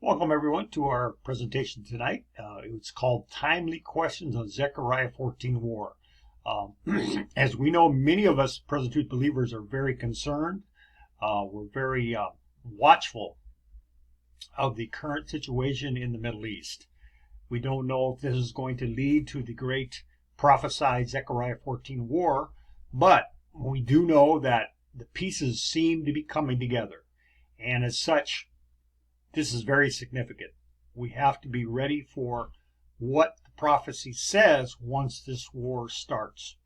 Welcome everyone to our presentation tonight. It's called Timely Questions on Zechariah 14 War. As we know, many of us present truth believers are very concerned. We're very watchful of the current situation in the Middle East. We don't know if this is going to lead to the great prophesied Zechariah 14 war, but we do know that the pieces seem to be coming together. And as such, this is very significant. We have to be ready for what the prophecy says once this war starts.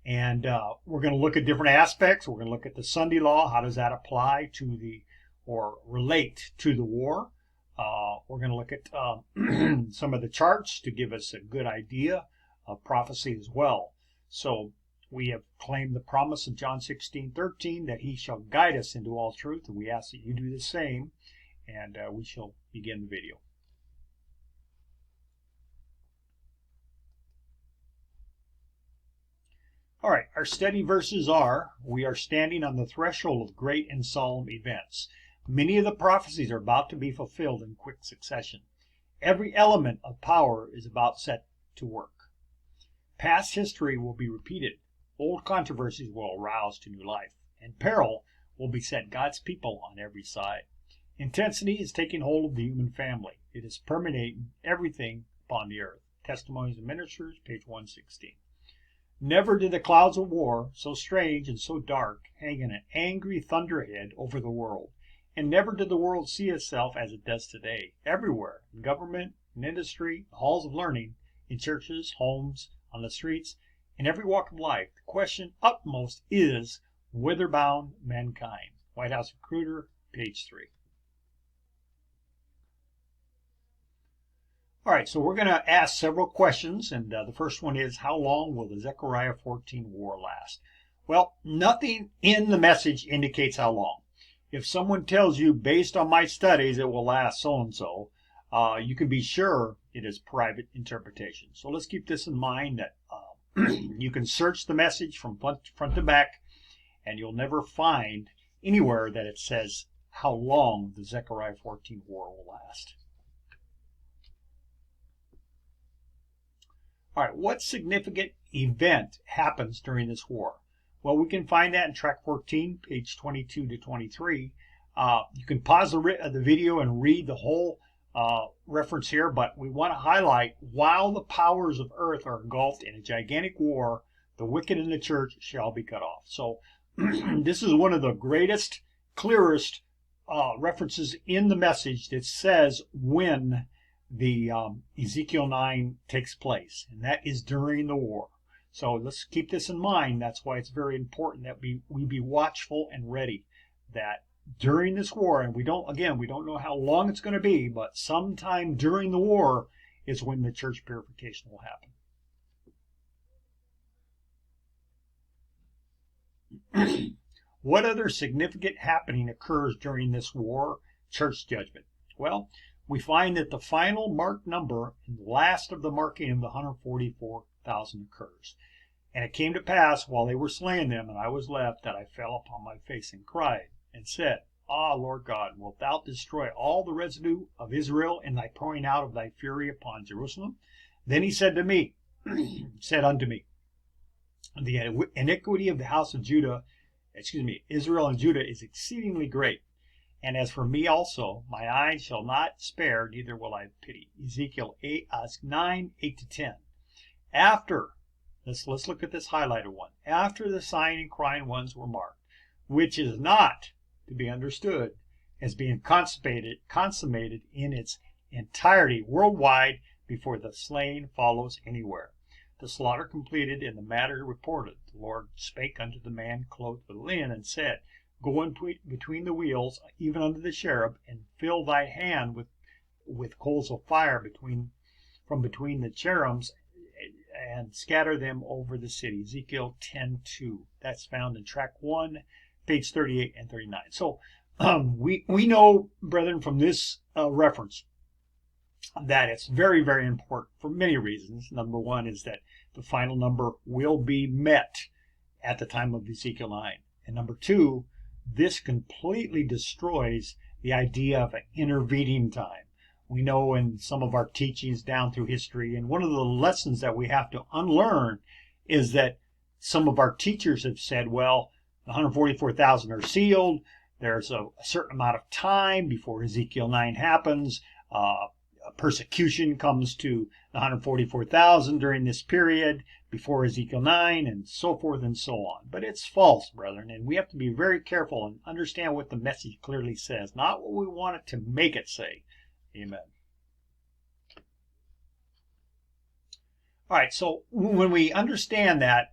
And we're going to look at different aspects. We're going to look at the Sunday law. How does that apply to or relate to the war? We're going to look at some of the charts to give us a good idea of prophecy as well. So we have claimed the promise of John 16:13 that he shall guide us into all truth. And we ask that you do the same. And we shall begin the video. All right, our study verses are, we are standing on the threshold of great and solemn events. Many of the prophecies are about to be fulfilled in quick succession. Every element of power is about set to work. Past history will be repeated. Old controversies will arouse to new life. And peril will beset God's people on every side. Intensity is taking hold of the human family. It is permeating everything upon the earth. Testimonies of Ministers, page 116. Never did the clouds of war, so strange and so dark, hang in an angry thunderhead over the world. And never did the world see itself as it does today. Everywhere, in government, in industry, in halls of learning, in churches, homes, on the streets, in every walk of life, the question upmost is, whither bound mankind? White House Recruiter, page 3. All right, so we're going to ask several questions, and the first one is, how long will the Zechariah 14 war last? Well, nothing in the message indicates how long. If someone tells you, based on my studies, it will last so-and-so, you can be sure it is private interpretation. So let's keep this in mind, that you can search the message from front to back, and you'll never find anywhere that it says how long the Zechariah 14 war will last. All right, what significant event happens during this war? Well, we can find that in track 14, page 22 to 23. You can pause the video and read the whole reference here, but we want to highlight, while the powers of earth are engulfed in a gigantic war, the wicked in the church shall be cut off. So this is one of the greatest, clearest references in the message that says when the Ezekiel 9 takes place, and that is during the war. So let's keep this in mind. That's why it's very important that we be watchful and ready, that during this war, and we don't know how long it's going to be, but sometime during the war is when the church purification will happen. What other significant happening occurs during this war church judgment? Well, we find that the final marked number and the last of the marking of the 144,000 occurs. And it came to pass, while they were slaying them, and I was left, that I fell upon my face and cried, and said, Ah, Lord God, wilt thou destroy all the residue of Israel in thy pouring out of thy fury upon Jerusalem? Then he said unto me, the iniquity of the house of Israel and Judah is exceedingly great. And as for me also, my eyes shall not spare, neither will I pity. Ezekiel 9, 8 to 10. After, let's look at this highlighted one. After the sighing and crying ones were marked, which is not to be understood as being consummated in its entirety worldwide before the slaying follows anywhere. The slaughter completed in the matter reported. The Lord spake unto the man clothed with linen, and said, Go in between the wheels, even unto the cherub, and fill thy hand with coals of fire from between the cherubims, and scatter them over the city. Ezekiel 10:2. That's found in track 1, page 38 and 39. So we know, brethren, from this reference, that it's very, very important for many reasons. Number one is that the final number will be met at the time of Ezekiel 9. And number two, this completely destroys the idea of an intervening time. we know in some of our teachings down through history, and one of the lessons that we have to unlearn is that some of our teachers have said, well, 144,000 are sealed. There's a certain amount of time before Ezekiel 9 happens. Persecution comes to the 144,000 during this period before Ezekiel 9, and so forth and so on. But it's false, brethren, and we have to be very careful and understand what the message clearly says, not what we want it to make it say. Amen. All right, so when we understand that,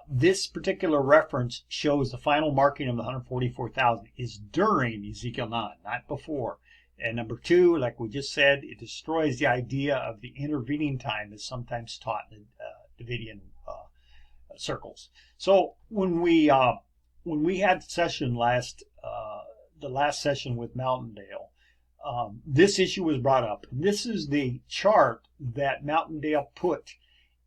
this particular reference shows the final marking of the 144,000 is during Ezekiel 9, not before. And number two, like we just said, it destroys the idea of the intervening time as sometimes taught in Davidian circles. So when we had session the last session with Mountaindale, this issue was brought up. This is the chart that Mountaindale put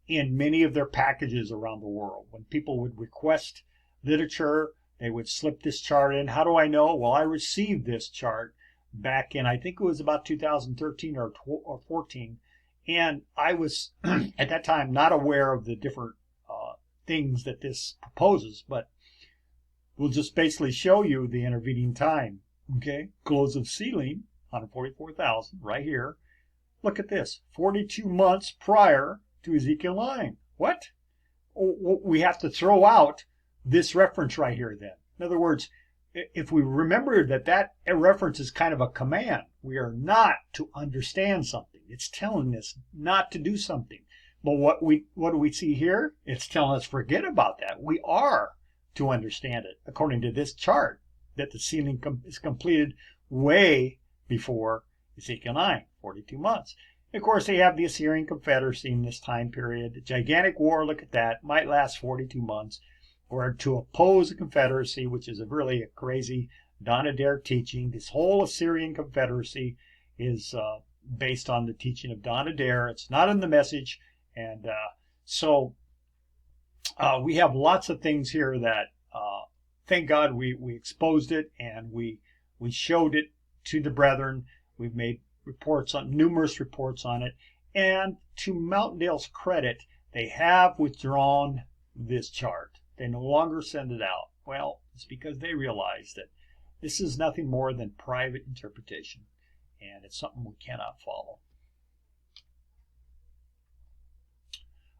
in many of their packages around the world. When people would request literature, they would slip this chart in. How do I know? Well, I received this chart back in, I think it was about 2013 or 14, and I was at that time not aware of the different things that this proposes, but we'll just basically show you the intervening time. Okay, close of sealing, 144,000 right here. Look at this, 42 months prior to Ezekiel 9. What? We have to throw out this reference right here then. In other words, if we remember that reference is kind of a command, we are not to understand something. It's telling us not to do something. But what do we see here? It's telling us forget about that. We are to understand it according to this chart, that the sealing is completed way before Ezekiel 9, 42 months. Of course, they have the Assyrian Confederacy in this time period. The gigantic war, look at that, might last 42 months. Or to oppose the Confederacy, which is really a crazy Don Adair teaching. This whole Assyrian Confederacy is based on the teaching of Don Adair. It's not in the message. And so we have lots of things here that, thank God, we exposed it and we showed it to the brethren. We've made numerous reports on it. And to Mountaindale's credit, they have withdrawn this chart. They no longer send it out. Well, it's because they realize that this is nothing more than private interpretation, and it's something we cannot follow.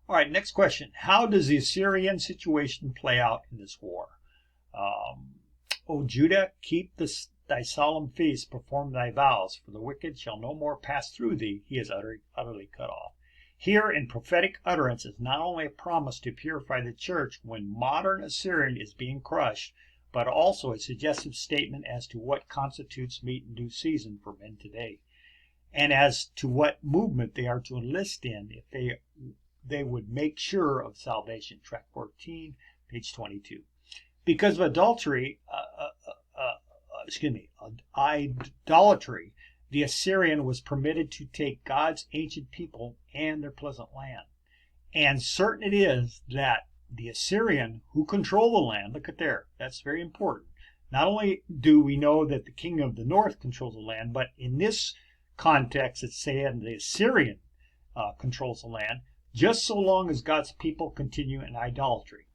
All right, next question. How does the Assyrian situation play out in this war? O Judah, keep thy solemn feasts, perform thy vows, for the wicked shall no more pass through thee. He is utterly cut off. Here in prophetic utterance is not only a promise to purify the church when modern Assyrian is being crushed, but also a suggestive statement as to what constitutes meat in due season for men today, and as to what movement they are to enlist in if they would make sure of salvation. Track 14, page 22. Because of idolatry, the Assyrian was permitted to take God's ancient people and their pleasant land. And certain it is that the Assyrian who control the land, look at there, that's very important. Not only do we know that the king of the north controls the land, but in this context it's saying the Assyrian controls the land, just so long as God's people continue in idolatry.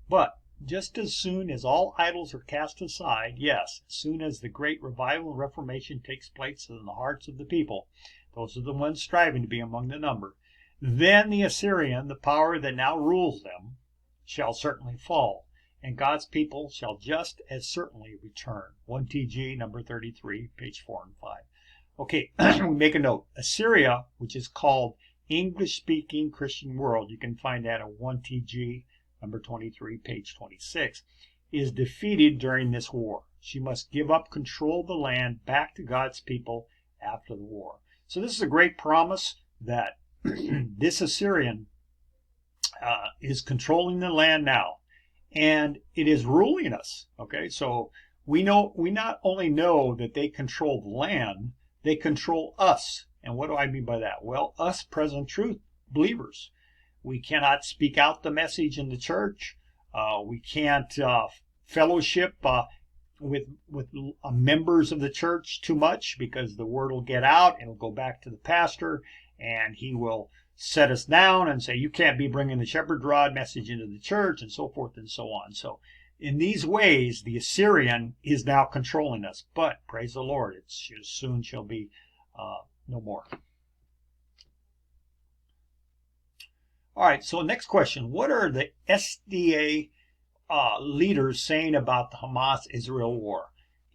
But just as soon as all idols are cast aside, yes, as soon as the great revival and reformation takes place in the hearts of the people, those are the ones striving to be among the number, then the Assyrian, the power that now rules them, shall certainly fall, and God's people shall just as certainly return. 1 TG, number 33, page 4 and 5. Okay, we make a note. Assyria, which is called English-speaking Christian world, you can find that at 1 TG, number 23, page 26, is defeated during this war. She must give up control of the land back to God's people after the war. So this is a great promise that this Assyrian is controlling the land now, and it is ruling us. Okay, so we not only know that they control the land, they control us. And what do I mean by that? Well, us present truth believers. We cannot speak out the message in the church. We can't fellowship members of the church too much, because the word will get out and it'll go back to the pastor, and he will set us down and say, you can't be bringing the shepherd's rod message into the church, and so forth and so on. So in these ways, the Assyrian is now controlling us. But praise the Lord, it soon shall be no more. All right, so next question. What are the SDA leaders saying about the Hamas-Israel war?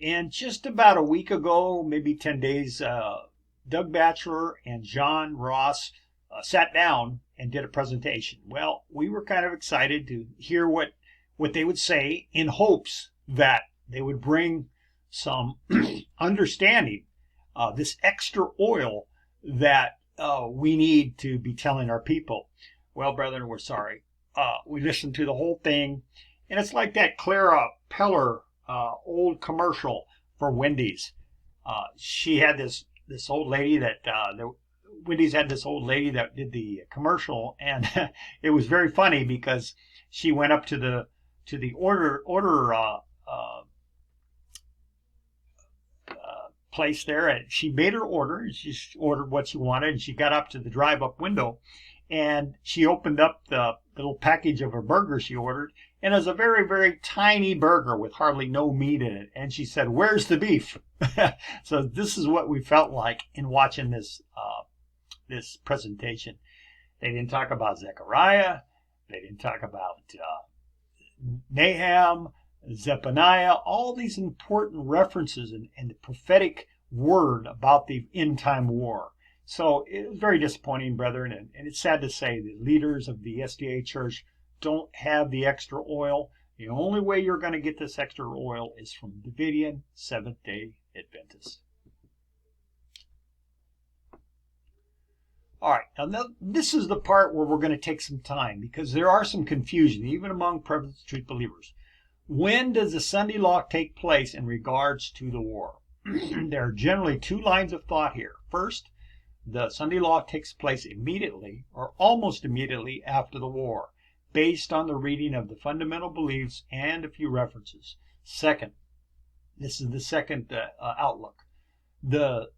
And just about a week ago, maybe 10 days, Doug Batchelor and John Ross sat down and did a presentation. Well, we were kind of excited to hear what they would say, in hopes that they would bring some understanding, this extra oil that we need to be telling our people. Well, brethren, we're sorry. We listened to the whole thing, and it's like that Clara Peller old commercial for Wendy's. She had this old lady that Wendy's had this old lady that did the commercial, and it was very funny because she went up to the order place there, and she made her order. She ordered what she wanted, and she got up to the drive-up window, and she opened up the little package of a burger she ordered, and it was a very, very tiny burger with hardly no meat in it. And she said, "Where's the beef?" So this is what we felt like in watching this presentation. They didn't talk about Zechariah. They didn't talk about Nahum, Zephaniah, all these important references and the prophetic word about the end time war. So it was very disappointing, brethren, and it's sad to say the leaders of the SDA church don't have the extra oil. The only way you're going to get this extra oil is from Davidian Seventh-day Adventists. All right, now this is the part where we're going to take some time, because there are some confusion, even among Presbyterian Street believers. When does the Sunday law take place in regards to the war? There are generally two lines of thought here. First, the Sunday law takes place immediately or almost immediately after the war, based on the reading of the fundamental beliefs and a few references. Second, this is the second outlook. The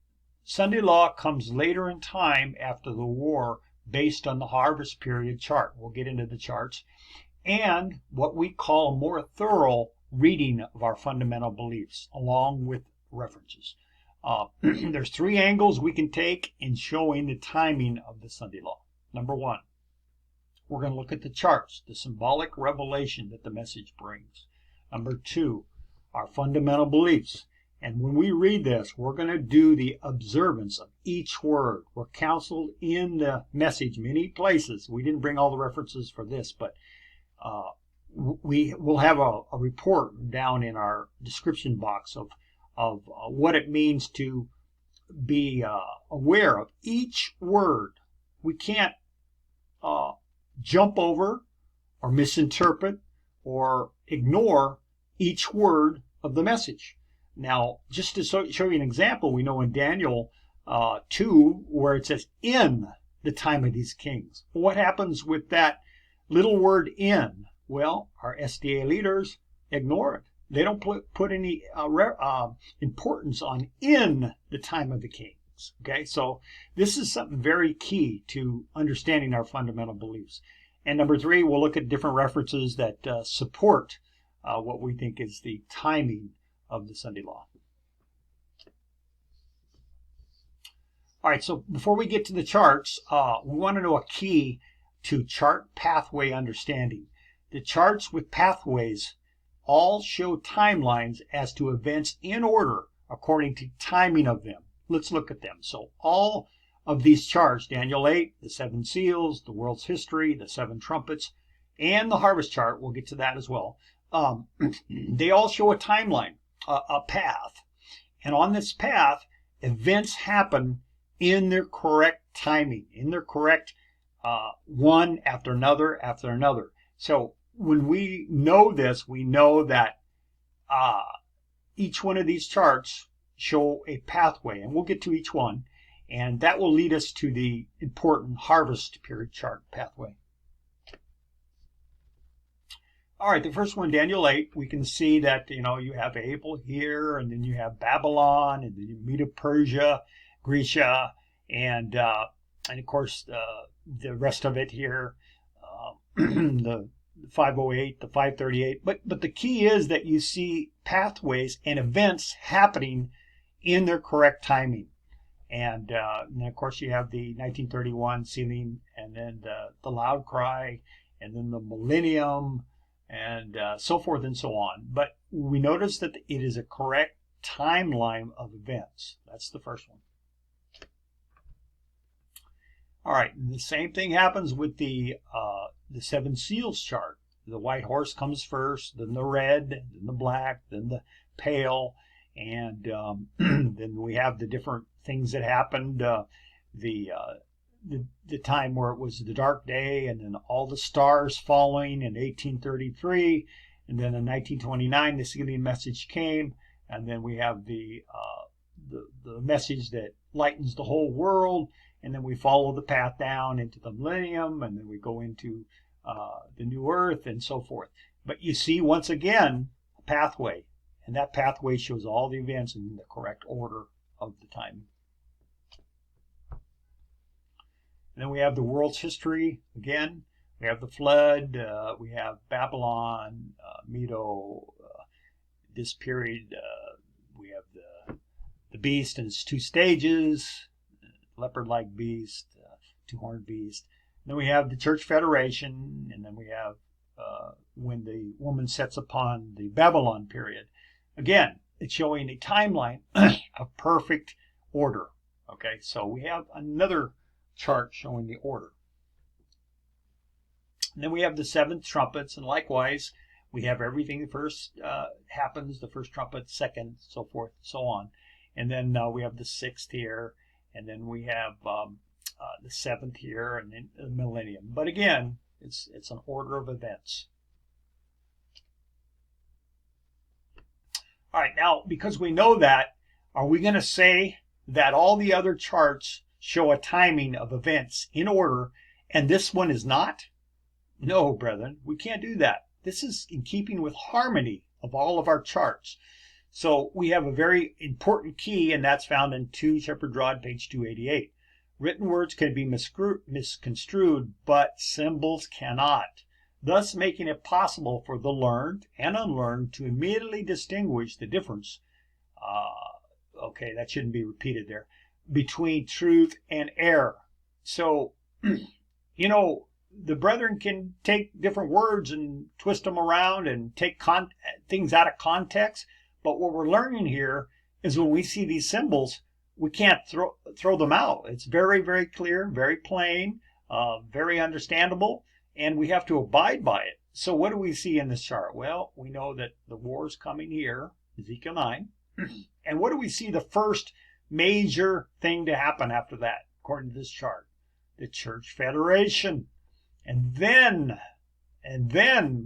Sunday law comes later in time after the war, based on the harvest period chart. We'll get into the charts. And what we call a more thorough reading of our fundamental beliefs, along with references. There's three angles we can take in showing the timing of the Sunday law. Number one, we're going to look at the charts, the symbolic revelation that the message brings. Number two, our fundamental beliefs. And when we read this, we're going to do the observance of each word. We're counseled in the message many places. We didn't bring all the references for this, but we will have a report down in our description box of what it means to be aware of each word. We can't jump over or misinterpret or ignore each word of the message. Now, just to show you an example, we know in Daniel 2, where it says, "in the time of these kings." Well, what happens with that little word "in"? Well, our SDA leaders ignore it. They don't put any importance on "in the time of the kings." Okay, so this is something very key to understanding our fundamental beliefs. And number three, we'll look at different references that support what we think is the timing of the Sunday law. All right, so before we get to the charts, we want to know a key to chart pathway understanding. The charts with pathways all show timelines as to events in order according to timing of them. Let's look at them. So all of these charts, Daniel 8, the seven seals, the world's history, the seven trumpets, and the harvest chart, we'll get to that as well, they all show a timeline, a path. And on this path, events happen in their correct timing, in their correct one after another after another. So when we know this, we know that each one of these charts show a pathway, and we'll get to each one, and that will lead us to the important harvest period chart pathway. All right, the first one, Daniel 8, we can see that, you have Abel here, and then you have Babylon, and then you Medo Persia, Grecia, and of course the rest of it here, the 508, the 538. But the key is that you see pathways and events happening in their correct timing. And then, of course, you have the 1931 sealing, and then the loud cry, and then the millennium, and so forth and so on. But we notice that it is a correct timeline of events. That's the first one. All right, and the same thing happens with the seven seals chart. The white horse comes first, then the red, then the black, then the pale, and then we have the different things that happened. The time where it was the dark day, and then all the stars falling in 1833, and then in 1929 the sealing message came, and then we have the message that lightens the whole world, and then we follow the path down into the millennium, and then we go into the new earth and so forth. But you see once again a pathway, and that pathway shows all the events in the correct order of the time. And then we have the world's history again. We have the flood. We have Babylon, Medo. This period, we have the beast and its two stages, leopard-like beast, two-horned beast. And then we have the Church Federation, and then we have when the woman sets upon the Babylon period. Again, it's showing a timeline of perfect order. Okay, so we have another chart showing the order. And then we have the seventh trumpets, and likewise we have everything first happens, the first trumpet, second, so forth, so on. And then we have the sixth here, and then we have the seventh here, and then the millennium. But again, it's an order of events. All right, now because we know that, are we going to say that all the other charts show a timing of events in order, and this one is not? No, brethren, we can't do that. This is in keeping with harmony of all of our charts. So we have a very important key, and that's found in 2 Shepherd Rod, page 288. Written words can be misconstrued, but symbols cannot, thus making it possible for the learned and unlearned to immediately distinguish the difference. Okay, that shouldn't be repeated there. Between truth and error. So, the brethren can take different words and twist them around and take things out of context. But what we're learning here is when we see these symbols, we can't throw them out. It's very, very clear, very plain, very understandable, and we have to abide by it. So what do we see in this chart? Well, we know that the war is coming here, Ezekiel 9. And what do we see the first major thing to happen after that, according to this chart? The Church Federation. And then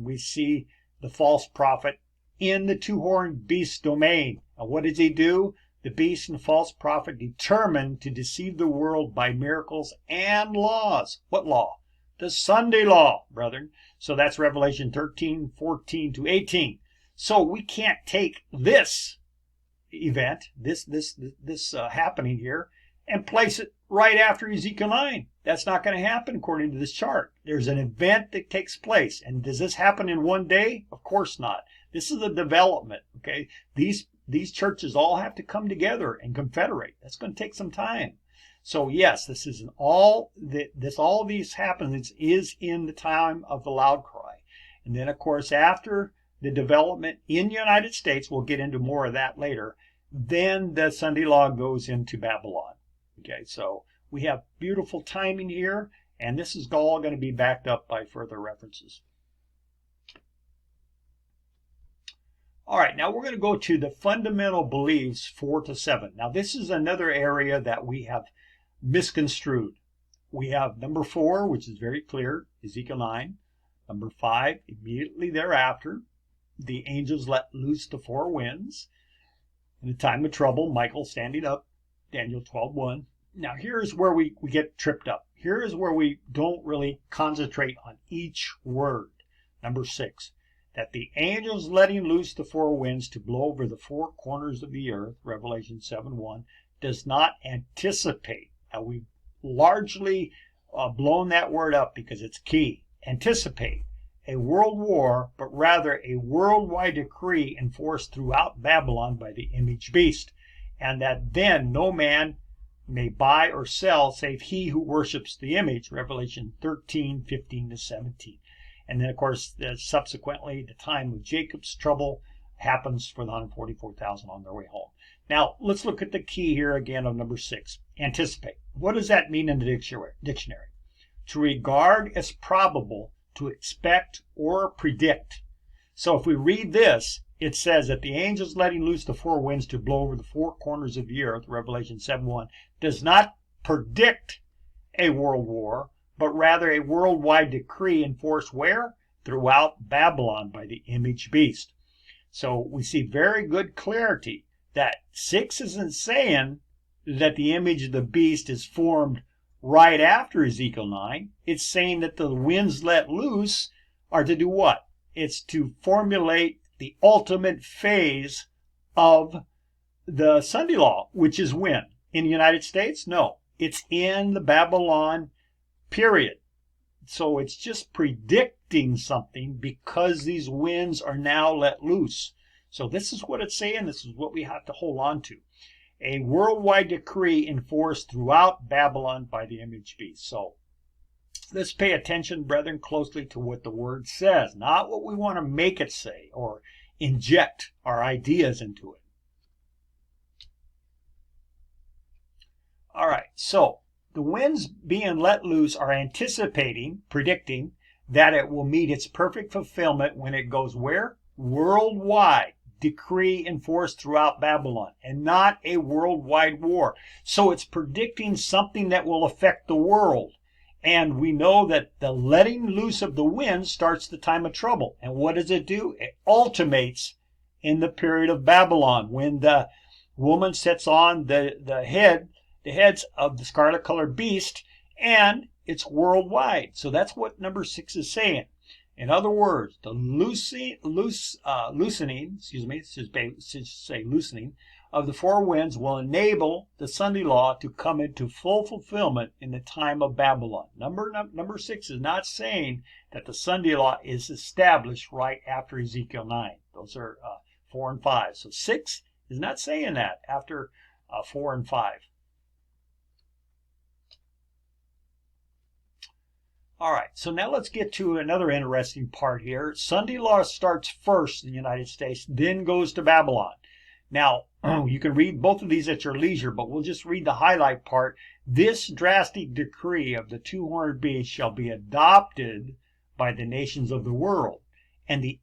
we see the false prophet in the two-horned beast domain. And what does he do? The beast and false prophet determined to deceive the world by miracles and laws. What law? The Sunday law, brethren. So that's Revelation 13, 14 to 18. So we can't take this event, this happening here, and place it right after Ezekiel 9. That's not going to happen according to this chart. There's an event that takes place. And does this happen in one day? Of course not. This is a development, okay? These churches all have to come together and confederate. That's going to take some time. So yes, this is all these happenings is in the time of the loud cry. And then of course after the development in the United States, we'll get into more of that later, then the Sunday law goes into Babylon. Okay, so we have beautiful timing here, and this is all going to be backed up by further references. All right, now we're going to go to the fundamental beliefs 4 to 7. Now this is another area that we have misconstrued. We have number 4, which is very clear, Ezekiel 9. Number 5, immediately thereafter, the angels let loose the 4 winds. In the time of trouble, Michael standing up, Daniel 12:1. Now here's where we get tripped up. Here is where we don't really concentrate on each word. Number 6, that the angels letting loose the four winds to blow over the four corners of the earth, Revelation 7:1, does not anticipate. Now, we've largely blown that word up because it's key. Anticipate a world war, but rather a worldwide decree enforced throughout Babylon by the image beast, and that then no man may buy or sell save he who worships the image, Revelation 13:15-17. And then, of course, subsequently, the time of Jacob's trouble happens for the 144,000 on their way home. Now, let's look at the key here again of number 6, anticipate. What does that mean in the dictionary? To regard as probable, to expect or predict. So if we read this, it says that the angels letting loose the four winds to blow over the four corners of the earth, Revelation 7:1, does not predict a world war, but rather a worldwide decree enforced where? Throughout Babylon by the image beast. So we see very good clarity that 6 isn't saying that the image of the beast is formed right after Ezekiel 9. It's saying that the winds let loose are to do what? It's to formulate the ultimate phase of the Sunday law, which is when? In the United States? No. It's in the Babylon period. So it's just predicting something because these winds are now let loose. So this is what it's saying. This is what we have to hold on to. A worldwide decree enforced throughout Babylon by the image beast. So let's pay attention, brethren, closely to what the word says, not what we want to make it say or inject our ideas into it. All right, so the winds being let loose are anticipating, predicting, that it will meet its perfect fulfillment when it goes where? Worldwide. Decree enforced throughout Babylon, and not a worldwide war. So it's predicting something that will affect the world. And we know that the letting loose of the wind starts the time of trouble. And what does it do? It ultimates in the period of Babylon, when the woman sets on the heads of the scarlet-colored beast, and it's worldwide. So that's what number 6 is saying. In other words, the loosening of the four winds will enable the Sunday law to come into full fulfillment in the time of Babylon. Number 6 is not saying that the Sunday law is established right after Ezekiel 9. Those are 4 and 5. So 6 is not saying that after 4 and 5. All right, so now let's get to another interesting part here. Sunday law starts first in the United States, then goes to Babylon. Now, you can read both of these at your leisure, but we'll just read the highlight part. This drastic decree of the two-horned beast shall be adopted by the nations of the world, and the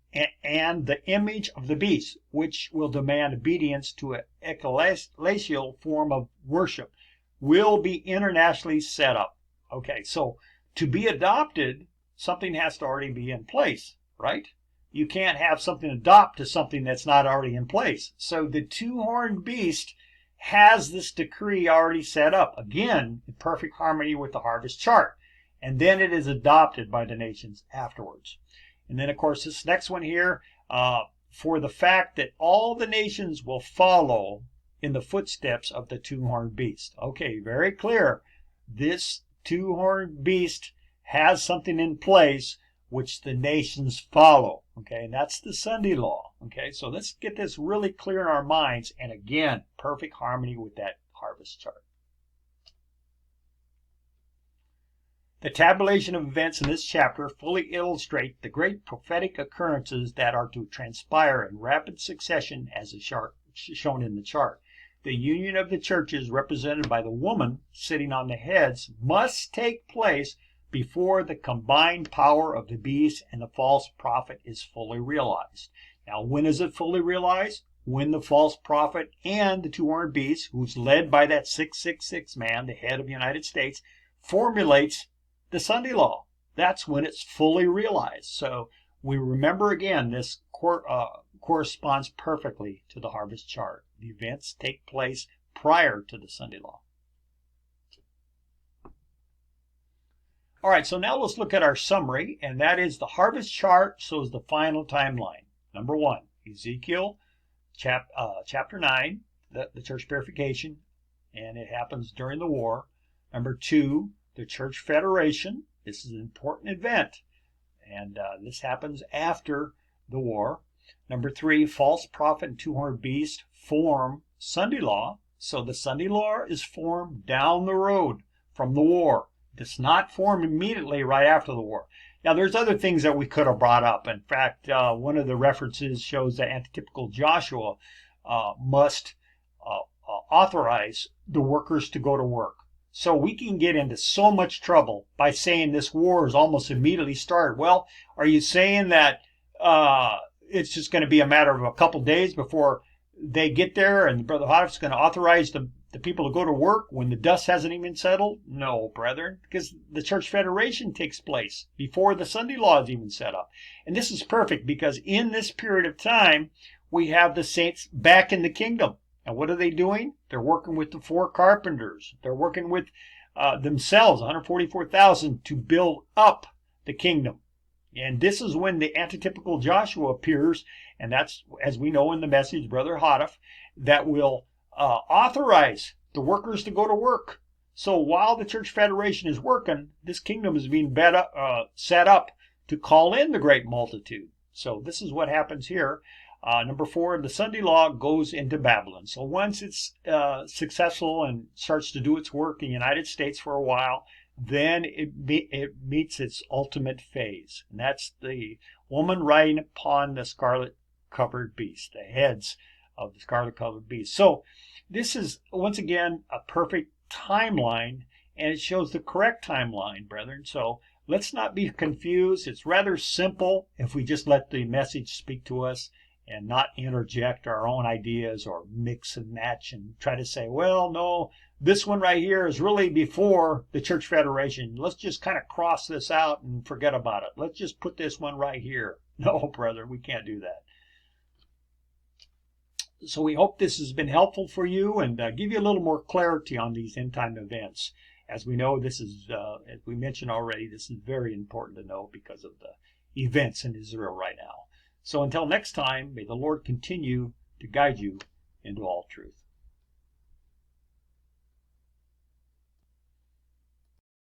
image of the beast, which will demand obedience to an ecclesial form of worship, will be internationally set up. Okay, so to be adopted, something has to already be in place, right? You can't have something adopt to something that's not already in place. So the two-horned beast has this decree already set up, again, in perfect harmony with the harvest chart. And then it is adopted by the nations afterwards. And then, of course, this next one here, for the fact that all the nations will follow in the footsteps of the two-horned beast. Okay, very clear. This two-horned beast has something in place which the nations follow. Okay, and that's the Sunday law. Okay, so let's get this really clear in our minds, and again, perfect harmony with that harvest chart. The tabulation of events in this chapter fully illustrate the great prophetic occurrences that are to transpire in rapid succession as is shown in the chart. The union of the churches represented by the woman sitting on the heads must take place before the combined power of the beast and the false prophet is fully realized. Now, when is it fully realized? When the false prophet and the two-horned beast, who's led by that 666 man, the head of the United States, formulates the Sunday law. That's when it's fully realized. So we remember again, this corresponds perfectly to the harvest chart. The events take place prior to the Sunday law. All right, so now let's look at our summary, and that is the harvest chart shows the final timeline. Number 1, Ezekiel chapter 9, the church purification, and it happens during the war. Number 2, the church federation. This is an important event, and this happens after the war. Number 3, false prophet and two-horned beast form Sunday law. So the Sunday law is formed down the road from the war. It's not formed immediately right after the war. Now, there's other things that we could have brought up. In fact, one of the references shows that antitypical Joshua must authorize the workers to go to work. So we can get into so much trouble by saying this war is almost immediately started. Well, are you saying that it's just going to be a matter of a couple days before they get there and Brother Hoff's going to authorize the people to go to work when the dust hasn't even settled? No, brethren, because the church federation takes place before the Sunday law is even set up. And this is perfect because in this period of time, we have the saints back in the kingdom. And what are they doing? They're working with the 4 carpenters. They're working with themselves, 144,000, to build up the kingdom. And this is when the antitypical Joshua appears, and that's, as we know in the message, Brother Hoff, that will authorize the workers to go to work. So while the church federation is working, this kingdom is being set up to call in the great multitude. So this is what happens here. Number 4, the Sunday law goes into Babylon. So once it's successful and starts to do its work in the United States for a while, then it meets its ultimate phase. And that's the woman riding upon the scarlet-covered beast, the heads of the scarlet-covered beast. So this is, once again, a perfect timeline, and it shows the correct timeline, brethren. So let's not be confused. It's rather simple if we just let the message speak to us and not interject our own ideas or mix and match and try to say, well, no, this one right here is really before the church federation. Let's just kind of cross this out and forget about it. Let's just put this one right here. No, brother, we can't do that. So we hope this has been helpful for you and give you a little more clarity on these end time events. As we know, this is, as we mentioned already, this is very important to know because of the events in Israel right now. So until next time, may the Lord continue to guide you into all truth.